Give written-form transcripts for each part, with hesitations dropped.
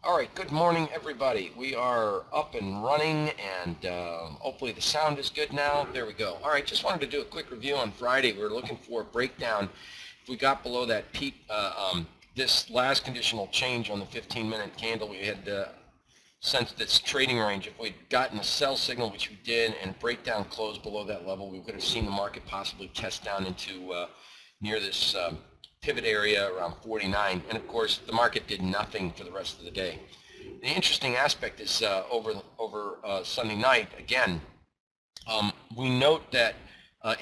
All right, good morning, everybody. We are up and running, and hopefully the sound is good now. There we go. All right, just wanted to do a quick review on Friday. We were looking for a breakdown. If we got below that peak, this last conditional change on the 15-minute candle, we had sensed its trading range. If we'd gotten a sell signal, which we did, and breakdown closed below that level, we could have seen the market possibly test down into near this pivot area around 49, and of course the market did nothing for the rest of the day. The interesting aspect is over Sunday night, again, we note that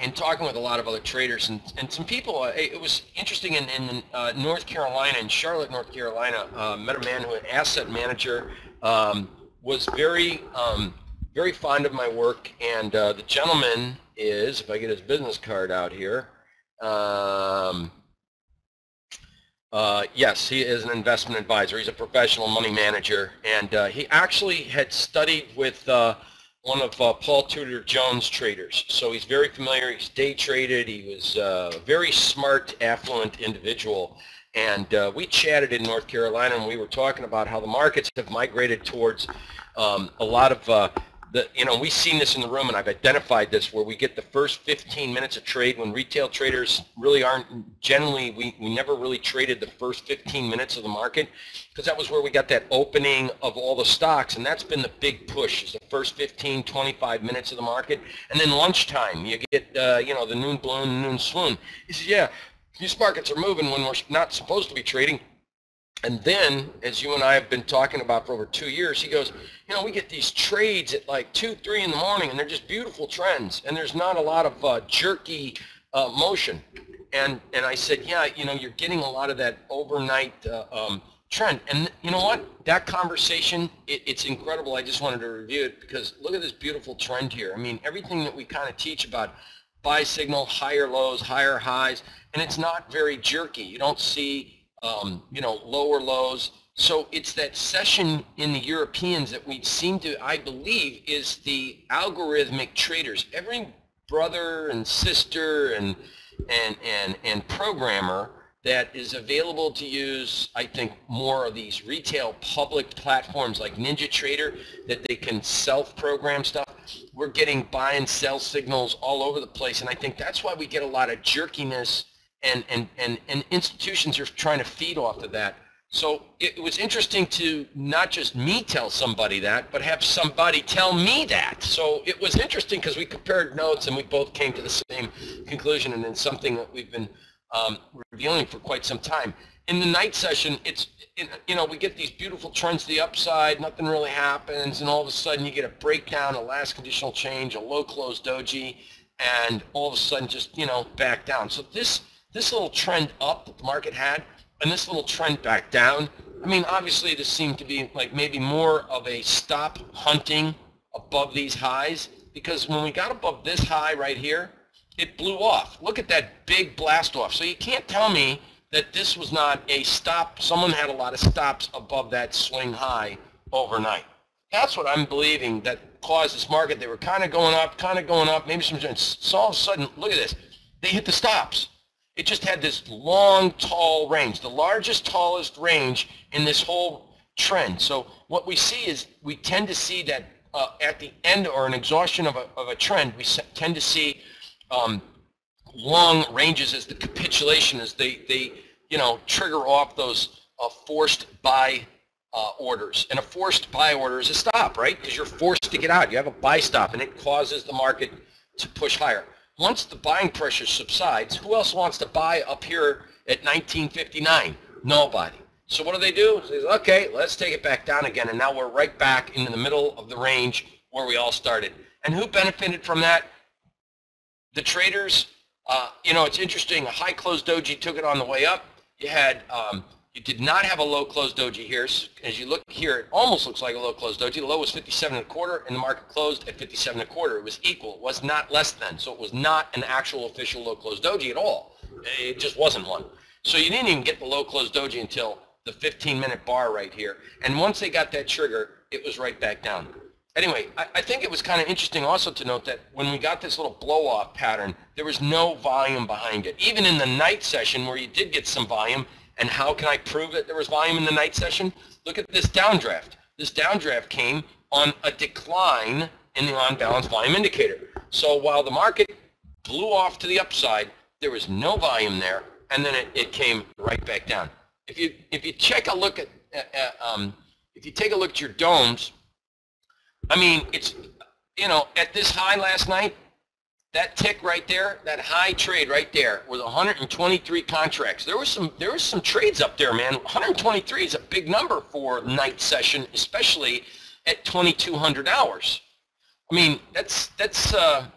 in talking with a lot of other traders and some people, it was interesting in North Carolina, in Charlotte, North Carolina, met a man who, an asset manager, was very fond of my work, and the gentleman is, if I get his business card out here, yes, he is an investment advisor. He's a professional money manager, and he actually had studied with one of Paul Tudor Jones traders. So he's very familiar. He's day traded. He was a very smart, affluent individual. And we chatted in North Carolina, and we were talking about how the markets have migrated towards a lot of we've seen this in the room, and I've identified this, where we get the first 15 minutes of trade when retail traders really aren't, generally, we never really traded the first 15 minutes of the market, because that was where we got that opening of all the stocks, and that's been the big push, is the first 15, 25 minutes of the market, and then lunchtime, you get, the noon balloon, noon swoon. He says, yeah, these markets are moving when we're not supposed to be trading. And then, as you and I have been talking about for over 2 years, he goes, we get these trades at like 2, 3 in the morning, and they're just beautiful trends, and there's not a lot of jerky motion. And I said, yeah, you're getting a lot of that overnight trend. And you know what? That conversation, it's incredible. I just wanted to review it because look at this beautiful trend here. I mean, everything that we kind of teach about buy signal, higher lows, higher highs, and it's not very jerky. You don't see lower lows. So it's that session in the Europeans that we seem to, I believe, is the algorithmic traders. Every brother and sister and programmer that is available to use, I think, more of these retail public platforms like NinjaTrader, that they can self-program stuff. We're getting buy and sell signals all over the place, and I think that's why we get a lot of jerkiness. And institutions are trying to feed off of that. So it was interesting to not just me tell somebody that, but have somebody tell me that. So it was interesting because we compared notes and we both came to the same conclusion, and it's something that we've been revealing for quite some time. In the night session, we get these beautiful trends to the upside, nothing really happens, and all of a sudden you get a breakdown, a last conditional change, a low close doji, and all of a sudden just, back down. So this little trend up that the market had, and this little trend back down, I mean, obviously this seemed to be like maybe more of a stop hunting above these highs, because when we got above this high right here, it blew off. Look at that big blast off. So you can't tell me that this was not a stop. Someone had a lot of stops above that swing high overnight. That's what I'm believing that caused this market. They were kind of going up, maybe some, so all of a sudden, look at this. They hit the stops. It just had this long, tall range, the largest, tallest range in this whole trend. So what we see is we tend to see that at the end or an exhaustion of a trend, we tend to see long ranges as the capitulation, as they trigger off those forced buy orders. And a forced buy order is a stop, right? Because you're forced to get out. You have a buy stop, and it causes the market to push higher. Once the buying pressure subsides, who else wants to buy up here at 1959? Nobody. So what do? They say, okay, let's take it back down again, and now we're right back in the middle of the range where we all started. And who benefited from that? The traders. It's interesting. A high closed doji took it on the way up. You had, you did not have a low closed doji here. So as you look here, it almost looks like a low closed doji. The low was 57.25, and the market closed at 57.25. It was equal. It was not less than. So it was not an actual official low closed doji at all. It just wasn't one. So you didn't even get the low closed doji until the 15-minute bar right here. And once they got that trigger, it was right back down. Anyway, I think it was kind of interesting also to note that when we got this little blow-off pattern, there was no volume behind it. Even in the night session where you did get some volume, And how can I prove that there was volume in the night session? Look at this downdraft. This downdraft came on a decline in the on-balance volume indicator. So while the market blew off to the upside, there was no volume there, and then it came right back down. If you take a look at if you take a look at your domes, I mean, it's, you know, at this high last night, that tick right there, that high trade right there was 123 contracts. There was some trades up there, man. 123 is a big number for night session, especially at 2200 hours. I mean, that's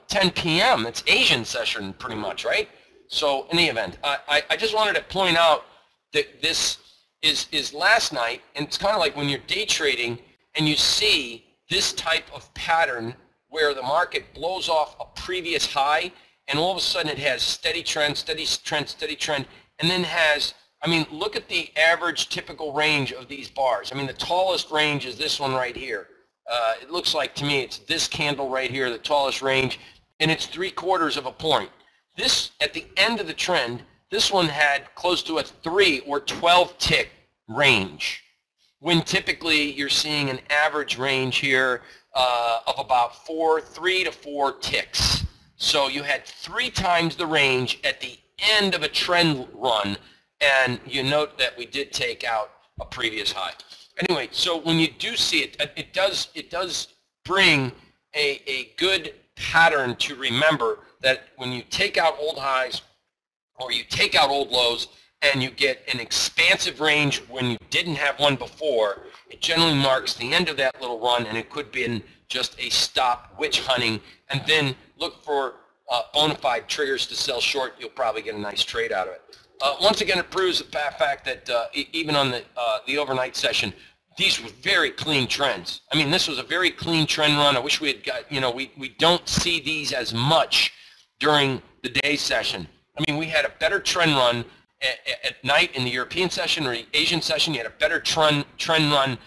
10 p.m. That's Asian session pretty much, right? So in the event, I just wanted to point out that this is last night, and it's kind of like when you're day trading and you see this type of pattern where the market blows off a previous high, and all of a sudden it has steady trend, and then has, I mean, look at the average typical range of these bars. I mean, the tallest range is this one right here. It looks like to me it's this candle right here, the tallest range, and it's 3/4 of a point. This, at the end of the trend, this one had close to a 3 or 12 tick range, when typically you're seeing an average range here of about 3 to 4 ticks. So you had 3 times the range at the end of a trend run, and you note that we did take out a previous high. Anyway, so when you do see it, it does bring a good pattern to remember that when you take out old highs or you take out old lows and you get an expansive range when you didn't have one before, it generally marks the end of that little run, and it could be just a stop witch hunting, and then look for bona fide triggers to sell short. You'll probably get a nice trade out of it. Once again, it proves the fact that even on the overnight session, these were very clean trends. I mean, this was a very clean trend run. I wish we had got, you know, we don't see these as much during the day session. I mean, we had a better trend run at night in the European session or the Asian session. You had a better trend run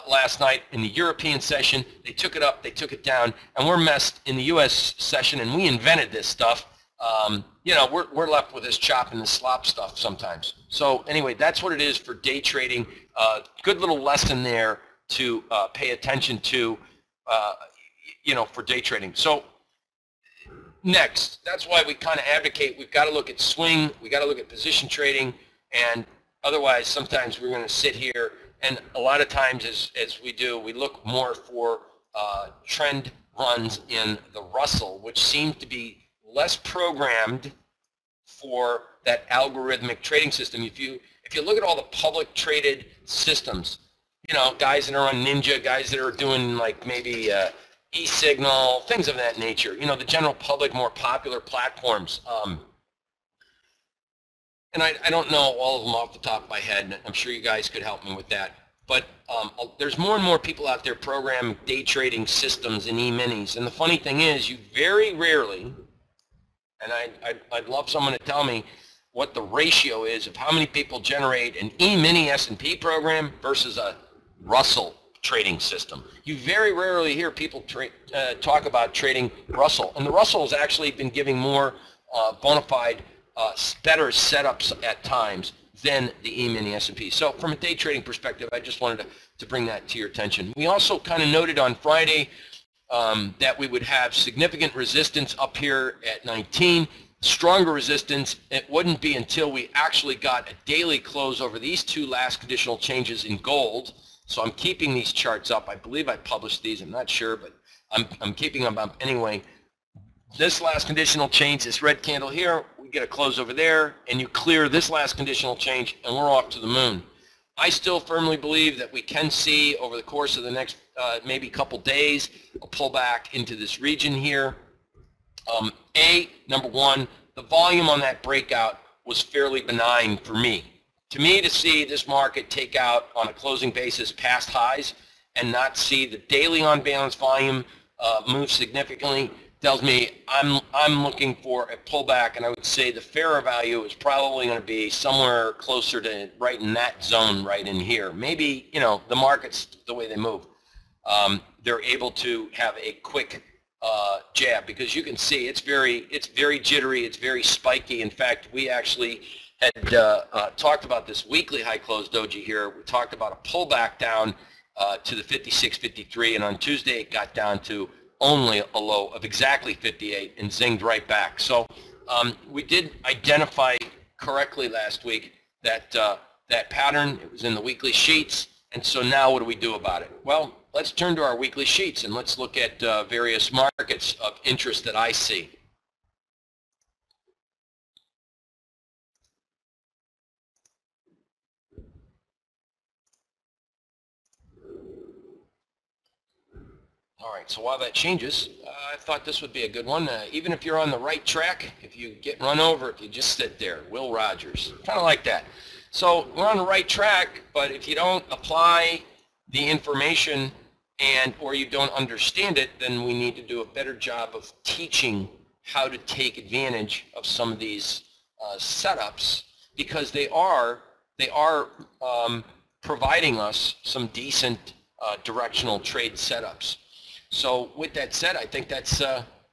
last night in the European session. They took it up, they took it down, and we're messed in the U.S. session, and we invented this stuff. You know, we're left with this chop and this slop stuff sometimes. So anyway, that's what it is for day trading. Good little lesson there to pay attention to, you know, for day trading. So next, that's why we kind of advocate we've got to look at swing, we got to look at position trading, and otherwise sometimes we're going to sit here, and a lot of times as we do, we look more for trend runs in the Russell, which seems to be less programmed for that algorithmic trading system. If you look at all the public traded systems, you know, guys that are on Ninja, guys that are doing like maybe eSignal, things of that nature, you know, the general public, more popular platforms. And I don't know all of them off the top of my head, and I'm sure you guys could help me with that. But there's more and more people out there programming day trading systems in E-minis. And the funny thing is, you very rarely, and I'd love someone to tell me what the ratio is of how many people generate an E-mini S&P program versus a Russell trading system. You very rarely hear people talk about trading Russell. And the Russell has actually been giving more bona fide, better setups at times than the E-mini S&P. So from a day trading perspective, I just wanted to bring that to your attention. We also kind of noted on Friday that we would have significant resistance up here at 19, stronger resistance. It wouldn't be until we actually got a daily close over these two last conditional changes in gold. So I'm keeping these charts up. I believe I published these, I'm not sure, but I'm keeping them up anyway. This last conditional change, this red candle here, we get a close over there, and you clear this last conditional change, and we're off to the moon. I still firmly believe that we can see over the course of the next maybe couple days a pullback into this region here. Number one, the volume on that breakout was fairly benign for me. To me, to see this market take out on a closing basis past highs and not see the daily on balance volume move significantly tells me I'm looking for a pullback, and I would say the fairer value is probably going to be somewhere closer to right in that zone right in here. Maybe, you know, the markets, the way they move, they're able to have a quick jab, because you can see it's very jittery, it's very spiky. In fact, we actually had talked about this weekly high close doji here. We talked about a pullback down to the 56.53, and on Tuesday it got down to only a low of exactly 58 and zinged right back. So we did identify correctly last week that that pattern. It was in the weekly sheets, and so now what do we do about it? Well, let's turn to our weekly sheets and let's look at various markets of interest that I see. All right, so while that changes, I thought this would be a good one. Even if you're on the right track, if you get run over, if you just sit there, Will Rogers, kind of like that. So we're on the right track, but if you don't apply the information or you don't understand it, then we need to do a better job of teaching how to take advantage of some of these setups, because they are providing us some decent directional trade setups. So with that said, I think that's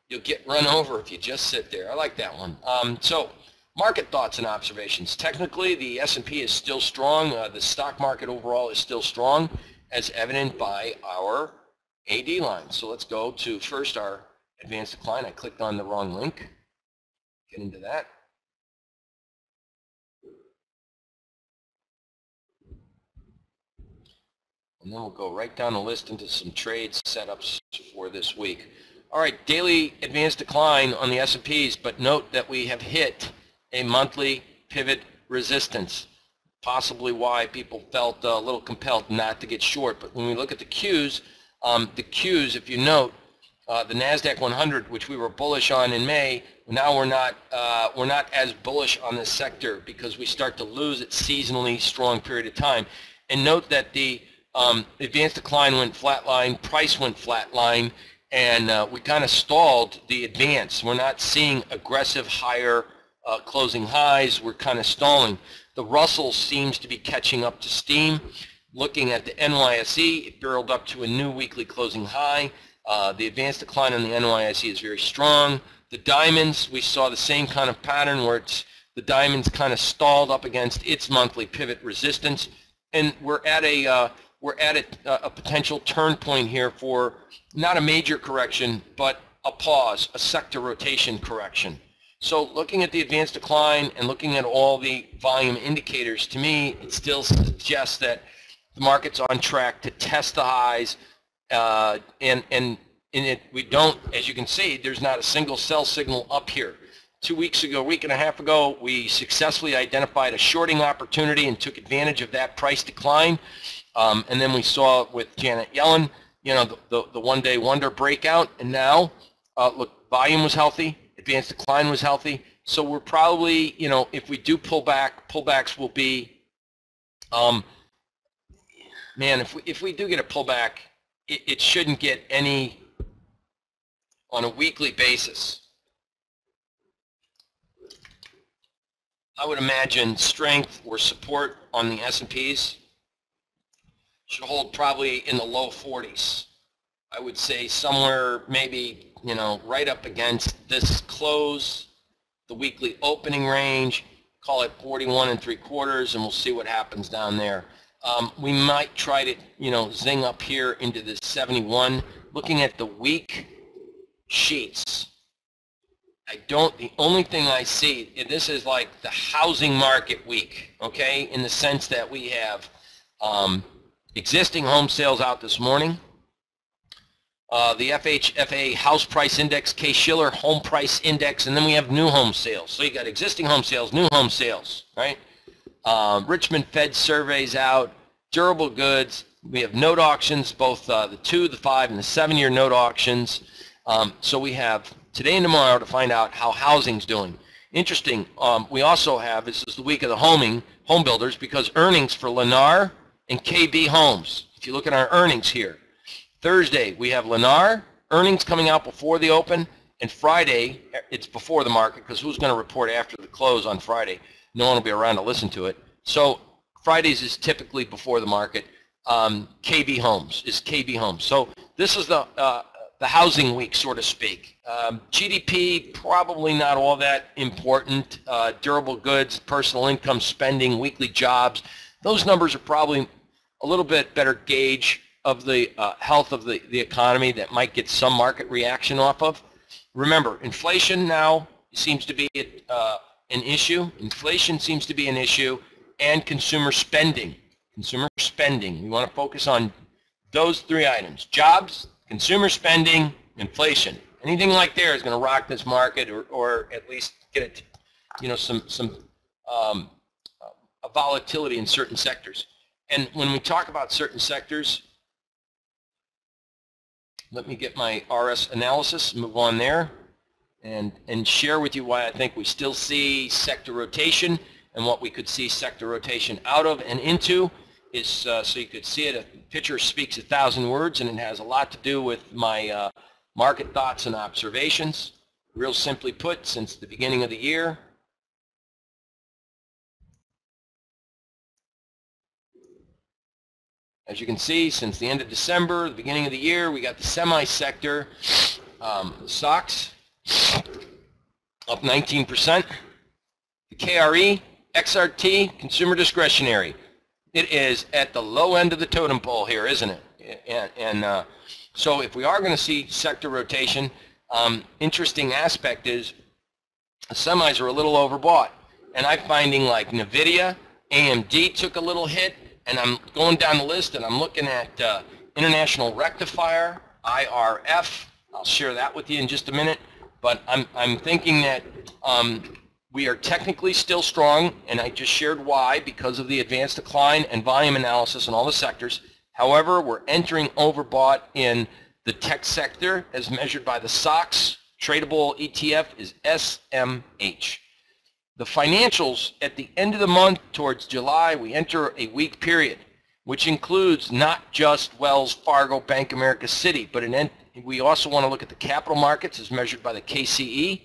you'll get run over if you just sit there. I like that one. So market thoughts and observations. Technically, the S&P is still strong. The stock market overall is still strong, as evident by our AD line. So let's go to first our advanced decline. I clicked on the wrong link. Get into that. And then we'll go right down the list into some trade setups for this week. All right, daily advanced decline on the S&Ps, but note that we have hit a monthly pivot resistance, possibly why people felt a little compelled not to get short. But when we look at the Qs, if you note, the NASDAQ 100, which we were bullish on in May, now we're not as bullish on this sector because we start to lose its seasonally strong period of time. And note that the advanced decline went flatline, price went flatline, and we kind of stalled the advance. We're not seeing aggressive higher closing highs. We're kind of stalling. The Russell seems to be catching up to steam. Looking at the NYSE, it barreled up to a new weekly closing high. The advanced decline on the NYSE is very strong. The diamonds, we saw the same kind of pattern where the diamonds kind of stalled up against its monthly pivot resistance, and we're at a potential turn point here for not a major correction, but a pause, a sector rotation correction. So looking at the advanced decline and looking at all the volume indicators, to me, it still suggests that the market's on track to test the highs, we don't, as you can see, there's not a single sell signal up here. 2 weeks ago, a week and a half ago, we successfully identified a shorting opportunity and took advantage of that price decline. And then we saw with Janet Yellen, you know, the one-day wonder breakout. And now, look, volume was healthy, advanced decline was healthy. So we're probably, you know, if we do pull back, pullbacks will be, man, if we do get a pullback, it shouldn't get any on a weekly basis. I would imagine strength or support on the S&Ps should hold probably in the low 40s. I would say somewhere maybe, you know, right up against this close, the weekly opening range, call it 41 3/4, and we'll see what happens down there. We might try to, you know, zing up here into this 71. Looking at the week sheets, the only thing I see, this is like the housing market week, okay, in the sense that we have existing home sales out this morning, the FHFA house price index, Case-Shiller home price index, and then we have new home sales. So you got existing home sales, new home sales, right? Richmond Fed surveys out, durable goods. We have note auctions, both the 2, the 5, and the 7-year note auctions. So we have today and tomorrow to find out how housing's doing. Interesting, we also have, this is the week of the home builders, because earnings for Lennar and KB Homes. If you look at our earnings here, Thursday we have Lennar earnings coming out before the open, and Friday it's before the market, because who's going to report after the close on Friday? No one will be around to listen to it. So Fridays is typically before the market. KB Homes is KB Homes. So this is the housing week, so to speak. GDP, probably not all that important. Durable goods, personal income spending, weekly jobs, those numbers are probably a little bit better gauge of the health of the economy that might get some market reaction off of. Remember, inflation now seems to be an issue. Inflation seems to be an issue, and consumer spending. Consumer spending. We want to focus on those three items: jobs, consumer spending, inflation. Anything like there is going to rock this market, or at least get it, you know, some a volatility in certain sectors. And when we talk about certain sectors, let me get my RS analysis, move on there, and share with you why I think we still see sector rotation, and what we could see sector rotation out of and into is, so you could see it, a picture speaks 1,000 words, and it has a lot to do with my market thoughts and observations. Real simply put, since the beginning of the year, as you can see, since the end of December, the beginning of the year, we got the semi-sector stocks up 19%. The KRE, XRT, consumer discretionary. It is at the low end of the totem pole here, isn't it? So if we are going to see sector rotation, interesting aspect is the semis are a little overbought. And I'm finding like NVIDIA, AMD took a little hit, and I'm going down the list and I'm looking at International Rectifier, IRF. I'll share that with you in just a minute. But I'm thinking that we are technically still strong, and I just shared why, because of the advanced decline and volume analysis in all the sectors. However, we're entering overbought in the tech sector as measured by the SOX. Tradable ETF is SMH. The financials at the end of the month towards July, we enter a weak period, which includes not just Wells Fargo, Bank of America, Citi, but we also want to look at the capital markets as measured by the KCE,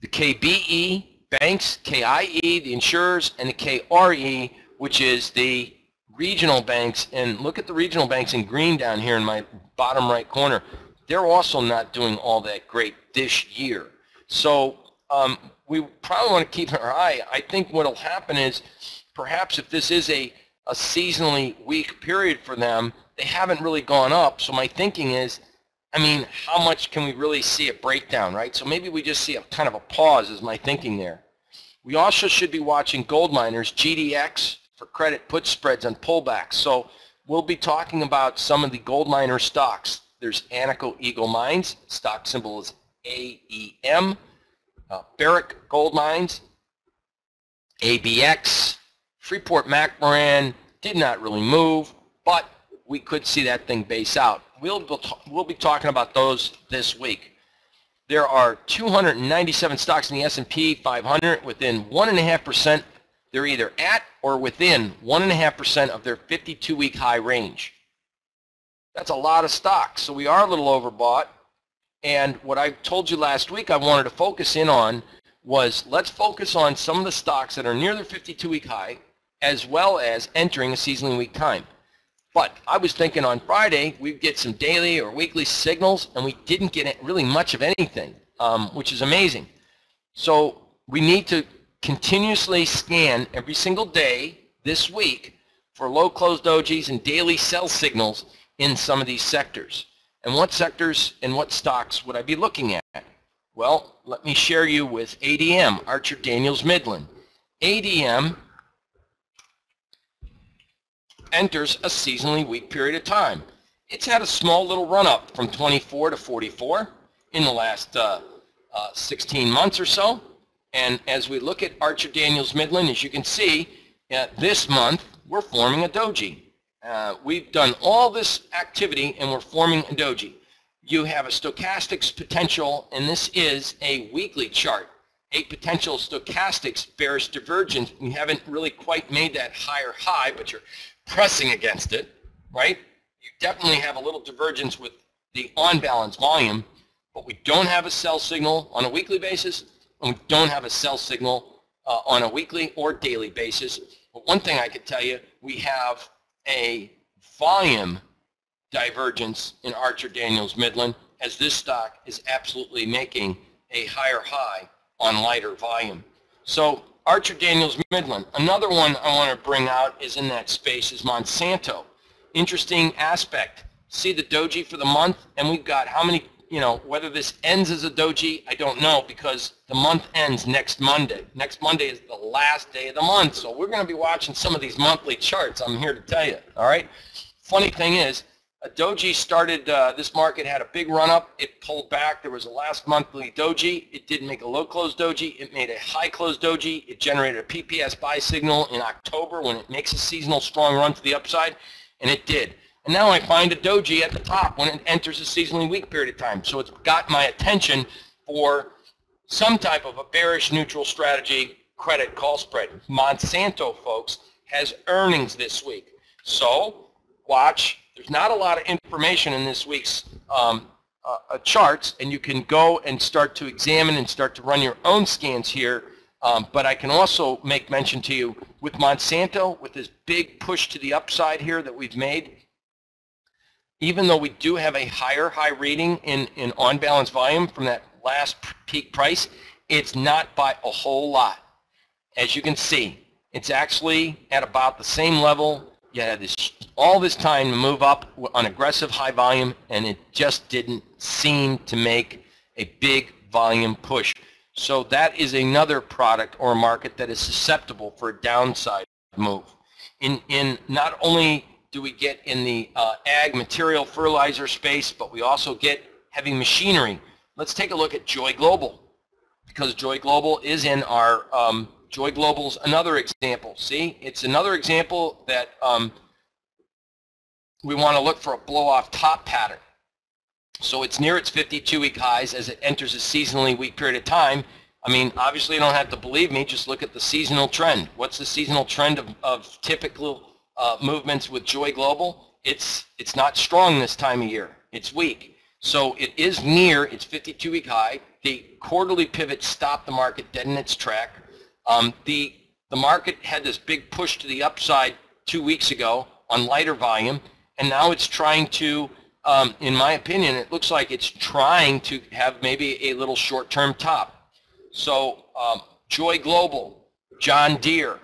the KBE, banks, KIE, the insurers, and the KRE, which is the regional banks. And look at the regional banks in green down here in my bottom right corner. They're also not doing all that great this year. So we probably want to keep our eye. I think what will happen is perhaps if this is a seasonally weak period for them, they haven't really gone up. So my thinking is, I mean, how much can we really see a breakdown, right? So maybe we just see a kind of a pause is my thinking there. We also should be watching gold miners, GDX, for credit put spreads on pullbacks. So we'll be talking about some of the gold miner stocks. There's Aneco Eagle Mines, stock symbol is AEM. Barrick Gold Mines, ABX, Freeport-McMoRan did not really move, but we could see that thing base out. We'll be talking about those this week. There are 297 stocks in the S&P 500 within 1.5%. They're either at or within 1.5% of their 52-week high range. That's a lot of stocks, so we are a little overbought. And what I told you last week I wanted to focus in on was, let's focus on some of the stocks that are near their 52-week high, as well as entering a seasonally weak time. But I was thinking on Friday we'd get some daily or weekly signals, and we didn't get really much of anything, which is amazing. So we need to continuously scan every single day this week for low closed dojis and daily sell signals in some of these sectors. And what sectors and what stocks would I be looking at? Well, let me share you with ADM, Archer Daniels Midland. ADM enters a seasonally weak period of time. It's had a small little run up from 24 to 44 in the last 16 months or so. And as we look at Archer Daniels Midland, as you can see, this month we're forming a doji. We've done all this activity and we're forming a doji. You have a stochastics potential, and this is a weekly chart. A potential stochastics bearish divergence. You haven't really quite made that higher high, but you're pressing against it, right? You definitely have a little divergence with the on-balance volume, but we don't have a sell signal on a weekly basis, and we don't have a sell signal on a weekly or daily basis. But one thing I could tell you, we have a volume divergence in Archer Daniels Midland as this stock is absolutely making a higher high on lighter volume. So Archer Daniels Midland. Another one I want to bring out is in that space is Monsanto. Interesting aspect. See the doji for the month, and we've got how many, whether this ends as a doji, I don't know, because the month ends next Monday. Next Monday is the last day of the month, so we're going to be watching some of these monthly charts, I'm here to tell you, all right? Funny thing is, a doji started, this market had a big run-up, it pulled back, there was a last monthly doji, it didn't make a low-close doji, it made a high-close doji, it generated a PPS buy signal in October when it makes a seasonal strong run to the upside, and it did. And now I find a doji at the top when it enters a seasonally weak period of time. So it's got my attention for some type of a bearish neutral strategy credit call spread. Monsanto, folks, has earnings this week. So watch. There's not a lot of information in this week's charts, and you can go and start to examine and start to run your own scans here. But I can also make mention to you with Monsanto, with this big push to the upside here that we've made, even though we do have a high reading in on-balance volume from that last peak price, it's not by a whole lot. As you can see, it's actually at about the same level. You had all this time to move up on aggressive high volume, and it just didn't seem to make a big volume push. So that is another product or market that is susceptible for a downside move. In not only do we get in the ag material fertilizer space, but we also get heavy machinery. Let's take a look at Joy Global, because Joy Global is in our, Joy Global's another example. See, it's another example that we want to look for a blow-off top pattern. So it's near its 52-week highs as it enters a seasonally weak period of time. I mean, obviously you don't have to believe me, just look at the seasonal trend. What's the seasonal trend of typical movements with Joy Global? It's not strong this time of year. It's weak. So it is near its 52-week high. The quarterly pivot stopped the market dead in its track. The market had this big push to the upside 2 weeks ago on lighter volume, and now it's trying to, in my opinion, it looks like it's trying to have maybe a little short-term top. So Joy Global, John Deere,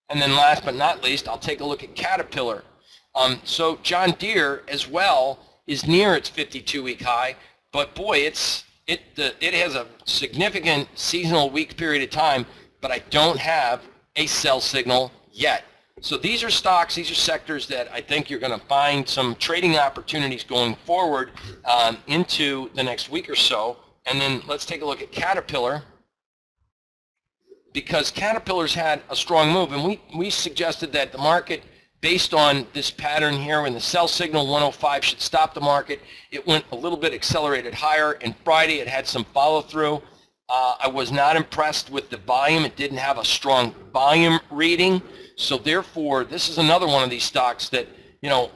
and then last but not least, I'll take a look at Caterpillar. So John Deere as well is near its 52-week high, but boy, it has a significant seasonal weak period of time, but I don't have a sell signal yet. So these are stocks, these are sectors that I think you're going to find some trading opportunities going forward into the next week or so. And then let's take a look at Caterpillar, because Caterpillar's had a strong move, and we suggested that the market, based on this pattern here, when the sell signal 105 should stop the market, it went a little bit accelerated higher, and Friday it had some follow-through. I was not impressed with the volume. It didn't have a strong volume reading, so therefore this is another one of these stocks that,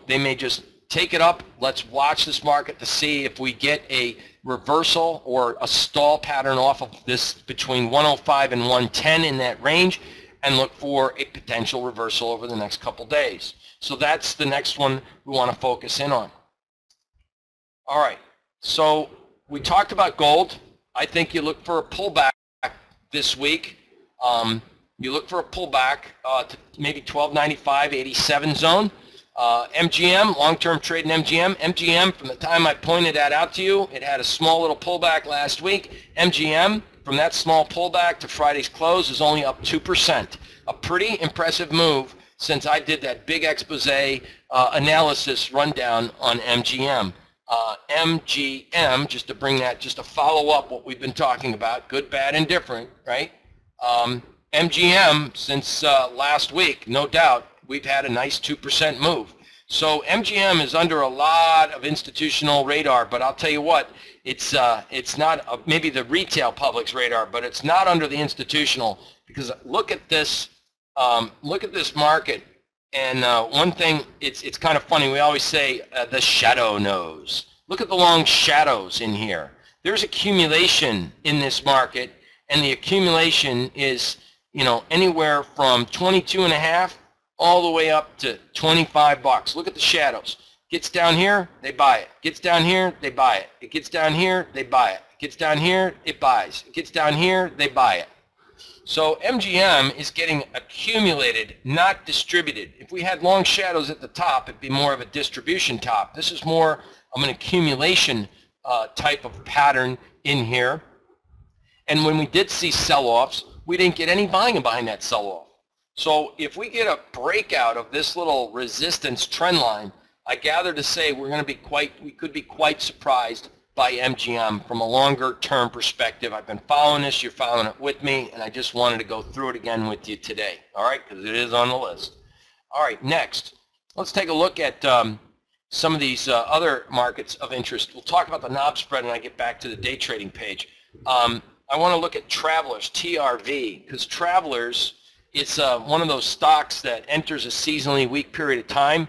they may just take it up. Let's watch this market to see if we get a reversal or a stall pattern off of this between 105 and 110 in that range, and look for a potential reversal over the next couple days. So that's the next one we want to focus in on. All right, so we talked about gold. I think you look for a pullback this week. You look for a pullback to maybe 1295, 87 zone. MGM, long-term trade in MGM. MGM, from the time I pointed that out to you, it had a small little pullback last week. MGM, from that small pullback to Friday's close, is only up 2%. A pretty impressive move since I did that big expose analysis rundown on MGM. MGM, just to bring that, just to follow up what we've been talking about, good, bad, and different, right? MGM, since last week, no doubt, we've had a nice 2% move. So MGM is under a lot of institutional radar, but I'll tell you what, it's not maybe the retail public's radar, but it's not under the institutional, because look at this market. And one thing, it's kind of funny, we always say the shadow knows. Look at the long shadows in here. There's accumulation in this market, and the accumulation is, anywhere from 22.5 all the way up to $25. Look at the shadows. Gets down here, they buy it. Gets down here, they buy it. It gets down here, they buy it. It gets down here, it buys. It gets down here, they buy it. So MGM is getting accumulated, not distributed. If we had long shadows at the top, it'd be more of a distribution top. This is more of an accumulation type of pattern in here. And when we did see sell-offs, we didn't get any volume behind that sell-off. So if we get a breakout of this little resistance trend line, I gather to say we could be quite surprised by MGM from a longer term perspective. I've been following this, you're following it with me, and I just wanted to go through it again with you today, all right, because it is on the list. All right, next, let's take a look at some of these other markets of interest. We'll talk about the knob spread when I get back to the day trading page. I want to look at Travelers, TRV, because Travelers, it's one of those stocks that enters a seasonally weak period of time.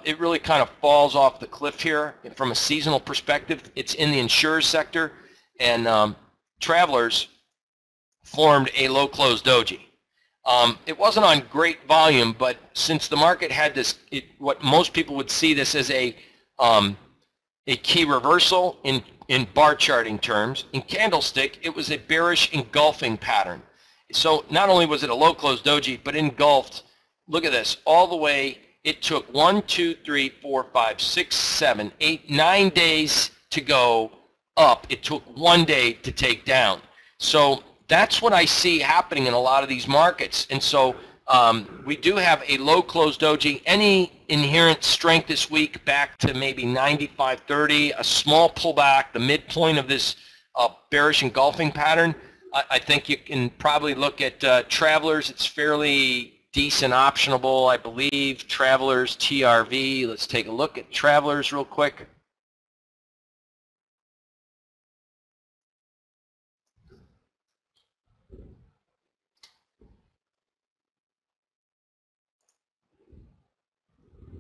It really kind of falls off the cliff here from a seasonal perspective. It's in the insurance sector, and Travelers formed a low close doji. It wasn't on great volume, but since the market had this, what most people would see this as a key reversal in bar charting terms. In candlestick, it was a bearish engulfing pattern. So not only was it a low close doji, but engulfed, look at this, all the way. It took 1, 2, 3, 4, 5, 6, 7, 8, 9 days to go up. It took 1 day to take down. So that's what I see happening in a lot of these markets. And so we do have a low close doji. Any inherent strength this week back to maybe 95.30, a small pullback, the midpoint of this bearish engulfing pattern. I think you can probably look at Travelers. It's fairly decent optionable, I believe. Travelers, TRV. Let's take a look at Travelers real quick.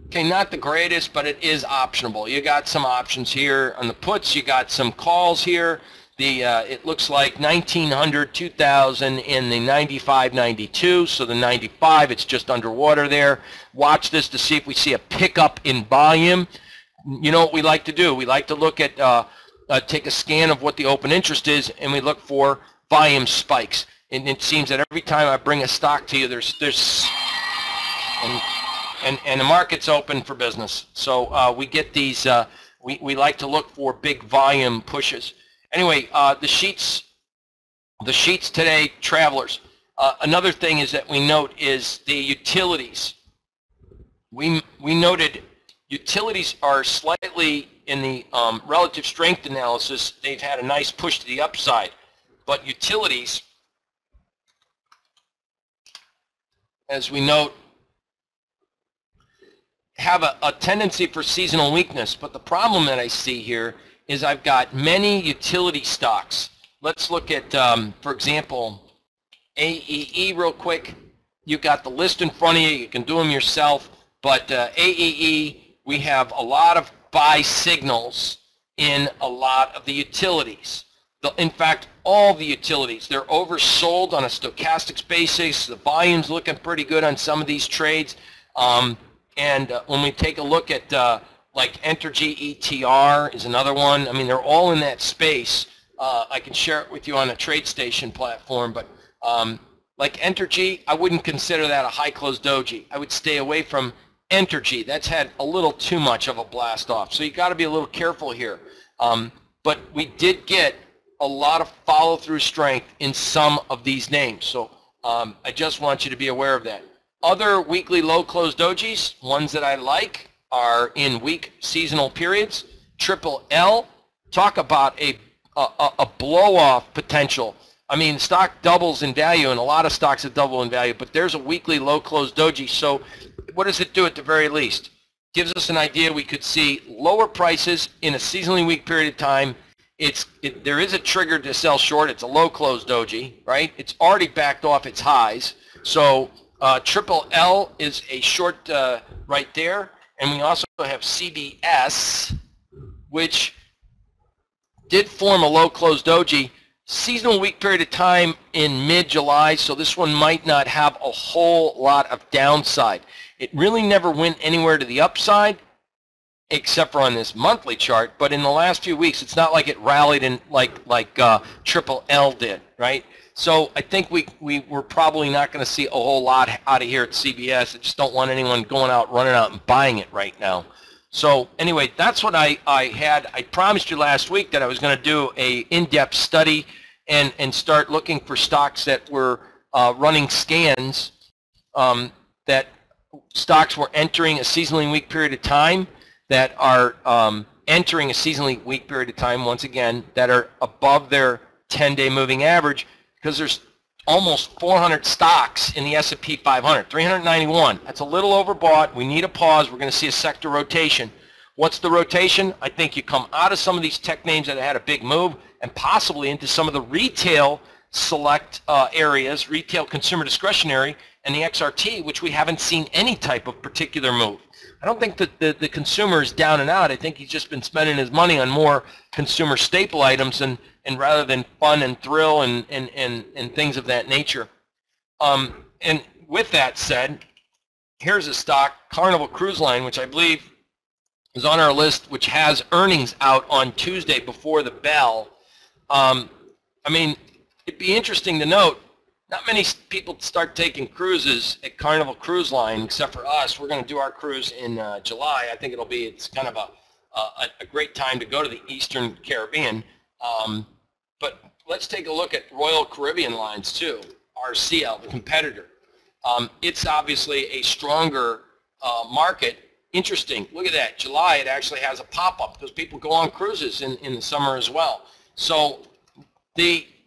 Okay, not the greatest, but it is optionable. You got some options here on the puts. You got some calls here. It looks like 1900, 2000 in the 95, 92. So the 95, it's just underwater there. Watch this to see if we see a pickup in volume. You know what we like to do? We like to look at, take a scan of what the open interest is, and we look for volume spikes. And it seems that every time I bring a stock to you, there's and the market's open for business. So we get these, we like to look for big volume pushes. Anyway, the sheets today, Travelers. Another thing is that we note is the utilities. We noted utilities are slightly in the relative strength analysis. They've had a nice push to the upside, but utilities, as we note, have a tendency for seasonal weakness. But the problem that I see here is I've got many utility stocks. Let's look at, for example, AEE real quick. You've got the list in front of you. You can do them yourself. But AEE, we have a lot of buy signals in a lot of the utilities. In fact, all the utilities, they're oversold on a stochastics basis. The volume's looking pretty good on some of these trades. And when we take a look at like Entergy ETR is another one. I mean, they're all in that space. I can share it with you on a TradeStation platform, but like Entergy, I wouldn't consider that a high close doji. I would stay away from Entergy. That's had a little too much of a blast off. So you got to be a little careful here. But we did get a lot of follow-through strength in some of these names. So I just want you to be aware of that. Other weekly low close dojis, ones that I like, are in weak seasonal periods. Triple L, talk about a blow-off potential. I mean, stock doubles in value, and a lot of stocks have doubled in value, but there's a weekly low close doji. So what does it do at the very least? Gives us an idea we could see lower prices in a seasonally weak period of time. There is a trigger to sell short. It's a low close doji, right? It's already backed off its highs. So Triple L is a short right there. And we also have CBS, which did form a low close doji. Seasonal weak period of time in mid-July, so this one might not have a whole lot of downside. It really never went anywhere to the upside, except for on this monthly chart. But in the last few weeks, it's not like it rallied in like Triple L did, right? So I think we're probably not going to see a whole lot out of here at CBS. I just don't want anyone going out, running out and buying it right now. So anyway, that's what I had. I promised you last week that I was going to do a in-depth study and start looking for stocks that were running scans, that stocks were entering a seasonally weak period of time, that are entering a seasonally weak period of time, once again, that are above their 10-day moving average, because there's almost 400 stocks in the S&P 500, 391. That's a little overbought. We need a pause. We're going to see a sector rotation. What's the rotation? I think you come out of some of these tech names that had a big move and possibly into some of the retail select areas, retail consumer discretionary, and the XRT, which we haven't seen any type of particular move. I don't think that the consumer is down and out. I think he's just been spending his money on more consumer staple items and rather than fun and thrill and things of that nature. And with that said, here's a stock, Carnival Cruise Line, which I believe is on our list, which has earnings out on Tuesday before the bell. I mean, it'd be interesting to note, not many people start taking cruises at Carnival Cruise Line, except for us. We're going to do our cruise in July. I think it's kind of a great time to go to the Eastern Caribbean. But let's take a look at Royal Caribbean Lines too, RCL, the competitor. It's obviously a stronger market. Interesting. Look at that. July, it actually has a pop-up because people go on cruises in the summer as well. So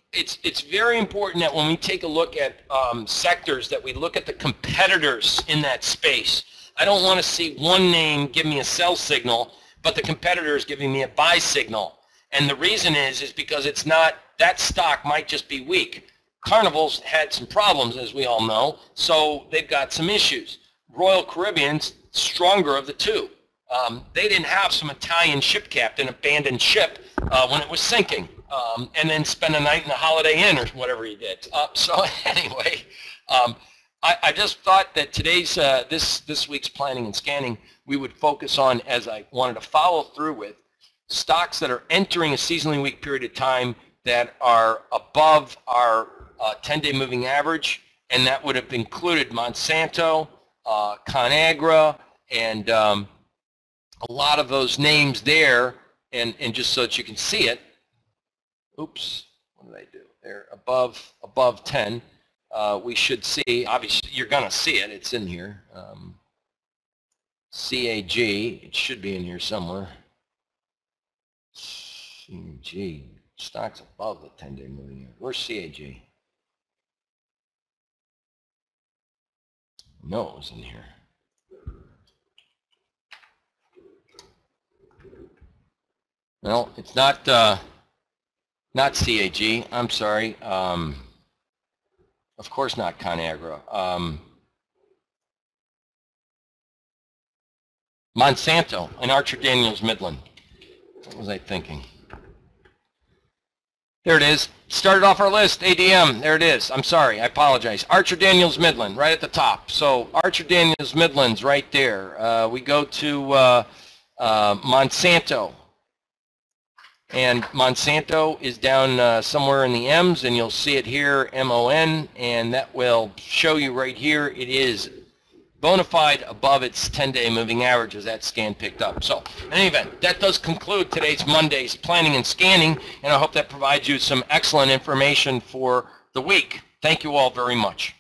it's very important that when we take a look at sectors, that we look at the competitors in that space. I don't want to see one name give me a sell signal, but the competitor is giving me a buy signal. And the reason is because it's not, that stock might just be weak. Carnival's had some problems, as we all know, so they've got some issues. Royal Caribbean's stronger of the two. They didn't have some Italian ship captain abandon ship when it was sinking, and then spend a night in the Holiday Inn or whatever he did. So anyway, I just thought that today's this week's planning and scanning, we would focus on, as I wanted to follow through with, stocks that are entering a seasonally weak period of time that are above our 10-day moving average, and that would have included Monsanto, ConAgra, and a lot of those names there, and just so that you can see it. Oops, what did I do? They're above 10. We should see, obviously, you're going to see it. It's in here. CAG, it should be in here somewhere. CAG, stock's above the 10-day moving average. Where's CAG? No, it was in here. Well, it's not CAG. I'm sorry. Of course not ConAgra. Monsanto and Archer Daniels Midland. What was I thinking? There it is. Started off our list, ADM. There it is. I'm sorry. I apologize. Archer Daniels Midland, right at the top. So Archer Daniels Midland's right there. We go to Monsanto. And Monsanto is down somewhere in the M's, and you'll see it here, MON, and that will show you right here it is bona fide above its 10-day moving average, as that scan picked up. So in any event, that does conclude today's Monday's planning and scanning, and I hope that provides you some excellent information for the week. Thank you all very much.